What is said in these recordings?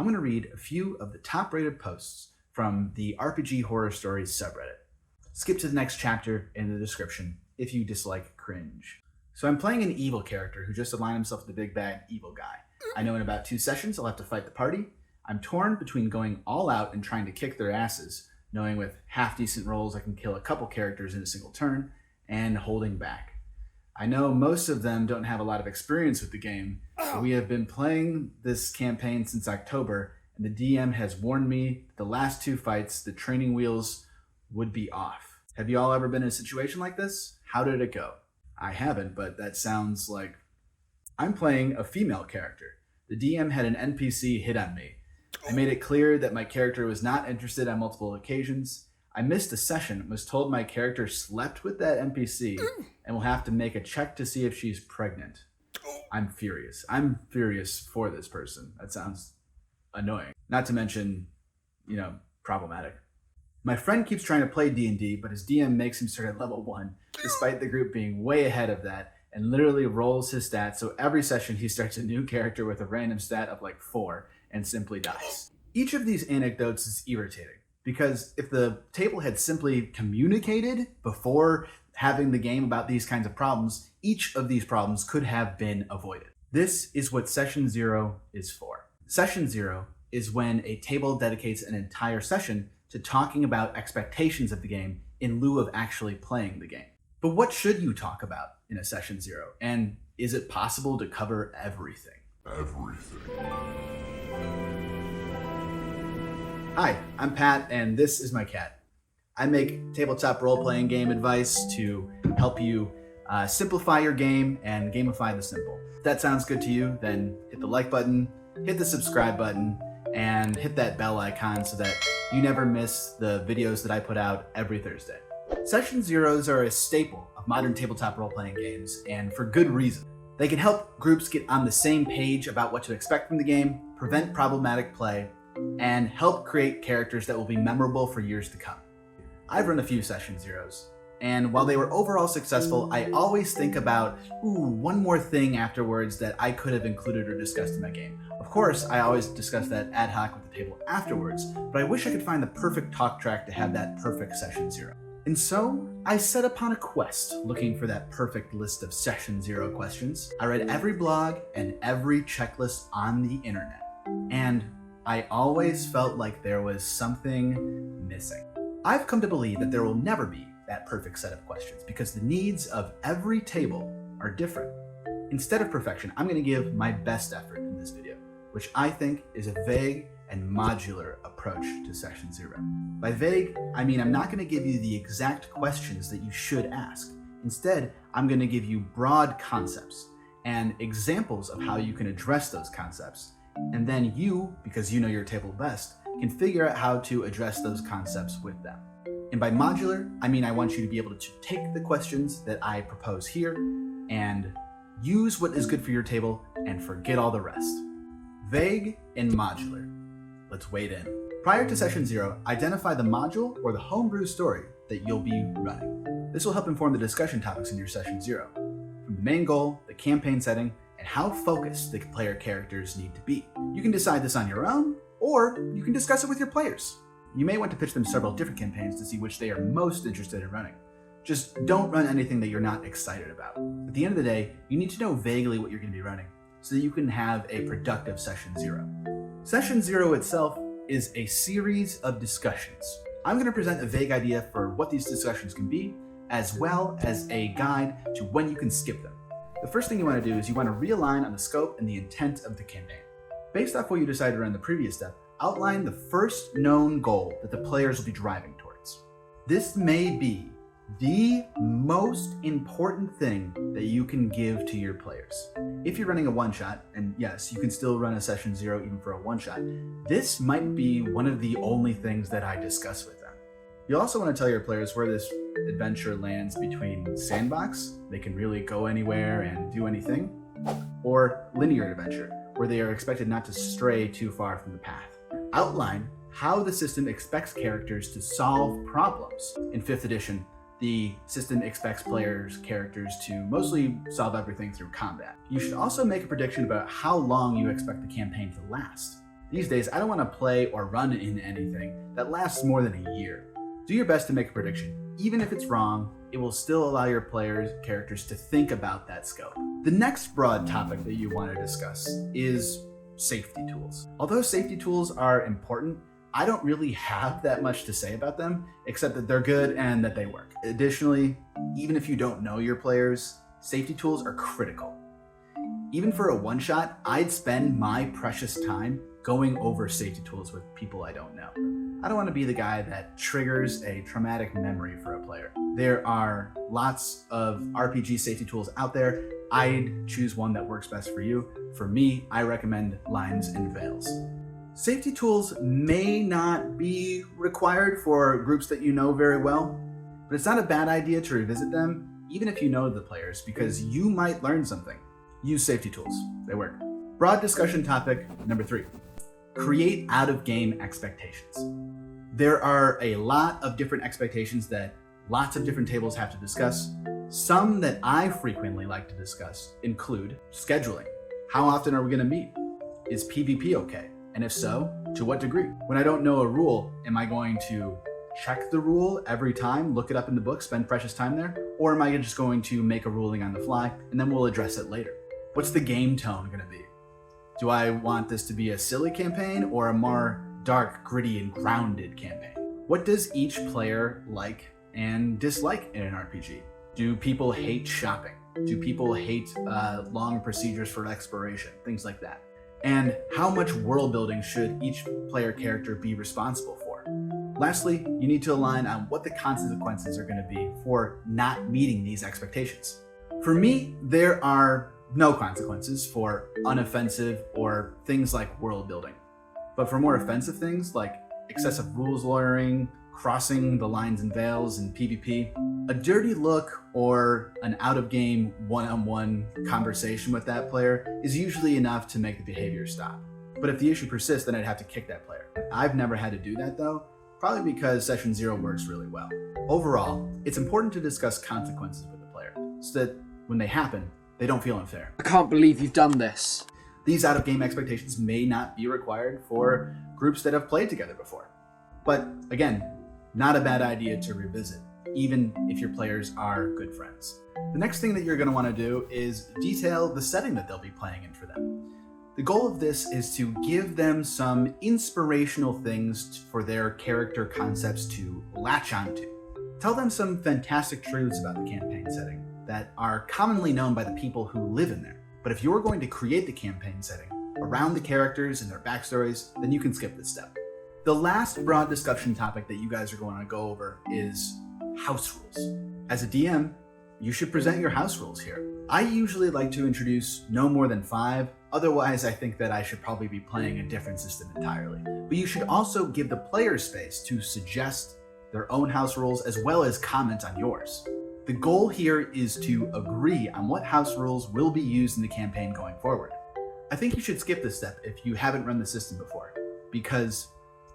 I'm going to read a few of the top rated posts from the RPG Horror Stories subreddit. Skip to the next chapter in the description if you dislike cringe. So I'm playing an evil character who just aligned himself with the big bad evil guy. I know in about 2 sessions I'll have to fight the party. I'm torn between going all out and trying to kick their asses, knowing with half decent rolls I can kill a couple characters in a single turn, and holding back. I know most of them don't have a lot of experience with the game, but we have been playing this campaign since October, and the DM has warned me that the last 2 fights, the training wheels would be off. Have you all ever been in a situation like this? How did it go? I haven't, but that sounds like... I'm playing a female character. The DM had an NPC hit on me. I made it clear that my character was not interested on multiple occasions. I missed a session, was told my character slept with that NPC, and will have to make a check to see if she's pregnant. I'm furious. I'm furious for this person. That sounds annoying. Not to mention, problematic. My friend keeps trying to play D&D, but his DM makes him start at level 1, despite the group being way ahead of that, and literally rolls his stats, so every session he starts a new character with a random stat of like 4, and simply dies. Each of these anecdotes is irritating, because if the table had simply communicated before having the game about these kinds of problems, each of these problems could have been avoided. This is what Session 0 is for. Session 0 is when a table dedicates an entire session to talking about expectations of the game in lieu of actually playing the game. But what should you talk about in a Session 0? And is it possible to cover everything? Hi, I'm Pat, and this is my cat. I make tabletop role-playing game advice to help you simplify your game and gamify the simple. If that sounds good to you, then hit the like button, hit the subscribe button, and hit that bell icon so that you never miss the videos that I put out every Thursday. Session 0s are a staple of modern tabletop role-playing games, and for good reason. They can help groups get on the same page about what to expect from the game, prevent problematic play, and help create characters that will be memorable for years to come. I've run a few Session 0s, and while they were overall successful, I always think about, one more thing afterwards that I could have included or discussed in my game. Of course, I always discuss that ad hoc with the table afterwards, but I wish I could find the perfect talk track to have that perfect Session 0. And so, I set upon a quest looking for that perfect list of Session 0 questions. I read every blog and every checklist on the internet, and I always felt like there was something missing. I've come to believe that there will never be that perfect set of questions because the needs of every table are different. Instead of perfection, I'm going to give my best effort in this video, which I think is a vague and modular approach to Session 0. By vague, I mean I'm not going to give you the exact questions that you should ask. Instead, I'm going to give you broad concepts and examples of how you can address those concepts. And then you, because you know your table best, can figure out how to address those concepts with them. And by modular, I mean I want you to be able to take the questions that I propose here and use what is good for your table and forget all the rest. Vague and modular. Let's wade in. Prior to Session 0, identify the module or the homebrew story that you'll be running. This will help inform the discussion topics in your Session 0, from the main goal, the campaign setting, and how focused the player characters need to be. You can decide this on your own, or you can discuss it with your players. You may want to pitch them several different campaigns to see which they are most interested in running. Just don't run anything that you're not excited about. At the end of the day, you need to know vaguely what you're going to be running so that you can have a productive Session 0. Session 0 itself is a series of discussions. I'm going to present a vague idea for what these discussions can be, as well as a guide to when you can skip them. The first thing you want to do is you want to realign on the scope and the intent of the campaign. Based off what you decided to run in the previous step, outline the first known goal that the players will be driving towards. This may be the most important thing that you can give to your players. If you're running a one-shot, and yes, you can still run a Session 0 even for a one-shot, this might be one of the only things that I discuss with them. You also want to tell your players where this adventure lands between sandbox, they can really go anywhere and do anything, or linear adventure, where they are expected not to stray too far from the path. Outline how the system expects characters to solve problems. In 5th edition, the system expects characters to mostly solve everything through combat. You should also make a prediction about how long you expect the campaign to last. These days, I don't want to play or run in anything that lasts more than a year. Do your best to make a prediction. Even if it's wrong, it will still allow your characters to think about that scope. The next broad topic that you want to discuss is safety tools. Although safety tools are important, I don't really have that much to say about them, except that they're good and that they work. Additionally, even if you don't know your players, safety tools are critical. Even for a one-shot, I'd spend my precious time going over safety tools with people I don't know. I don't want to be the guy that triggers a traumatic memory for a player. There are lots of RPG safety tools out there. I'd choose one that works best for you. For me, I recommend lines and veils. Safety tools may not be required for groups that you know very well, but it's not a bad idea to revisit them, even if you know the players, because you might learn something. Use safety tools. They work. Broad discussion topic number 3. Create out-of-game expectations. There are a lot of different expectations that lots of different tables have to discuss. Some that I frequently like to discuss include scheduling. How often are we going to meet? Is PvP okay? And if so, to what degree? When I don't know a rule, am I going to check the rule every time, look it up in the book, spend precious time there? Or am I just going to make a ruling on the fly and then we'll address it later? What's the game tone going to be? Do I want this to be a silly campaign or a more dark, gritty, and grounded campaign? What does each player like and dislike in an RPG? Do people hate shopping? Do people hate long procedures for exploration? Things like that. And how much world building should each player character be responsible for? Lastly, you need to align on what the consequences are going to be for not meeting these expectations. For me, there are no consequences for unoffensive or things like world building. But for more offensive things like excessive rules lawyering, crossing the lines and veils in PvP, a dirty look or an out-of-game one-on-one conversation with that player is usually enough to make the behavior stop. But if the issue persists, then I'd have to kick that player. I've never had to do that though, probably because Session 0 works really well. Overall, it's important to discuss consequences with the player so that when they happen, they don't feel unfair. I can't believe you've done this. These out-of-game expectations may not be required for groups that have played together before. But again, not a bad idea to revisit, even if your players are good friends. The next thing that you're going to want to do is detail the setting that they'll be playing in for them. The goal of this is to give them some inspirational things for their character concepts to latch onto. Tell them some fantastic truths about the campaign setting that are commonly known by the people who live in there. But if you're going to create the campaign setting around the characters and their backstories, then you can skip this step. The last broad discussion topic that you guys are going to go over is house rules. As a DM, you should present your house rules here. I usually like to introduce no more than 5, otherwise I think that I should probably be playing a different system entirely. But you should also give the player space to suggest their own house rules as well as comment on yours. The goal here is to agree on what house rules will be used in the campaign going forward. I think you should skip this step if you haven't run the system before, because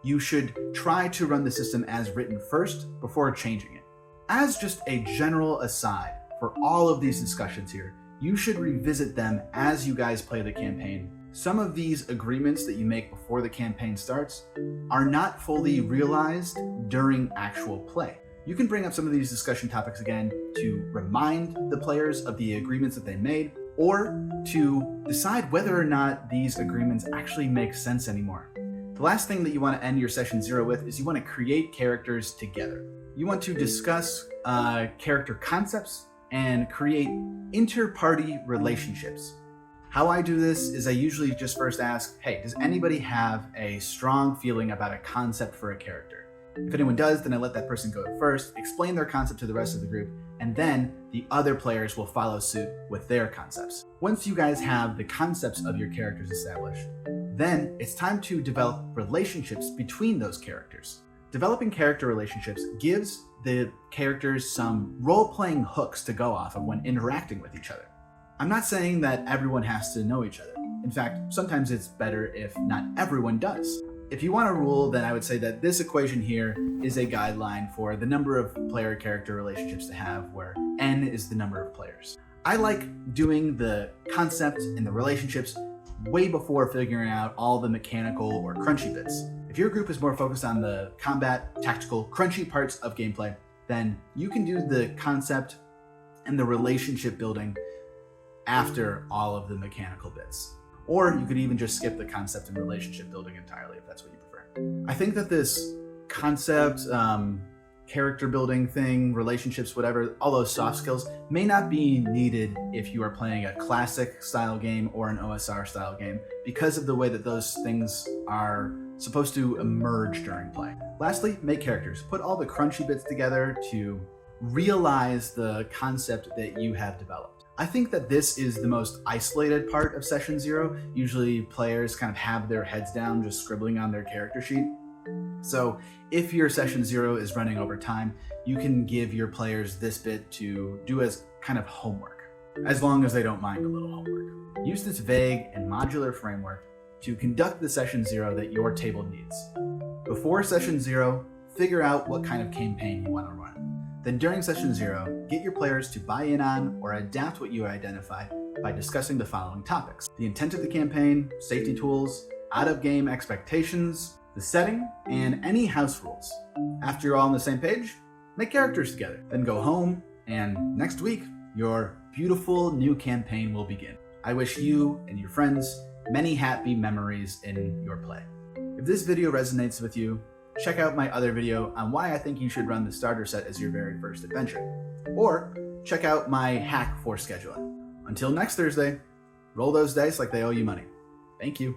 you should try to run the system as written first before changing it. As just a general aside for all of these discussions here, you should revisit them as you guys play the campaign. Some of these agreements that you make before the campaign starts are not fully realized during actual play. You can bring up some of these discussion topics again to remind the players of the agreements that they made, or to decide whether or not these agreements actually make sense anymore. The last thing that you want to end your Session 0 with is you want to create characters together. You want to discuss character concepts and create inter-party relationships. How I do this is I usually just first ask, hey, does anybody have a strong feeling about a concept for a character? If anyone does, then I let that person go first, explain their concept to the rest of the group, and then the other players will follow suit with their concepts. Once you guys have the concepts of your characters established, then it's time to develop relationships between those characters. Developing character relationships gives the characters some role-playing hooks to go off of when interacting with each other. I'm not saying that everyone has to know each other. In fact, sometimes it's better if not everyone does. If you want a rule, then I would say that this equation here is a guideline for the number of player-character relationships to have, where n is the number of players. I like doing the concept and the relationships way before figuring out all the mechanical or crunchy bits. If your group is more focused on the combat, tactical, crunchy parts of gameplay, then you can do the concept and the relationship building after all of the mechanical bits. Or you could even just skip the concept and relationship building entirely if that's what you prefer. I think that this concept, character building thing, relationships, whatever, all those soft skills may not be needed if you are playing a classic style game or an OSR style game because of the way that those things are supposed to emerge during play. Lastly, make characters. Put all the crunchy bits together to realize the concept that you have developed. I think that this is the most isolated part of Session 0. Usually players kind of have their heads down just scribbling on their character sheet. So if your Session 0 is running over time, you can give your players this bit to do as kind of homework, as long as they don't mind a little homework. Use this vague and modular framework to conduct the Session 0 that your table needs. Before Session 0, figure out what kind of campaign you want to run. Then during Session 0, get your players to buy in on or adapt what you identify by discussing the following topics: the intent of the campaign, safety tools, out-of-game expectations, the setting, and any house rules. After you're all on the same page, make characters together. Then go home, and next week, your beautiful new campaign will begin. I wish you and your friends many happy memories in your play. If this video resonates with you, check out my other video on why I think you should run the starter set as your very first adventure. Or check out my hack for scheduling. Until next Thursday, roll those dice like they owe you money. Thank you.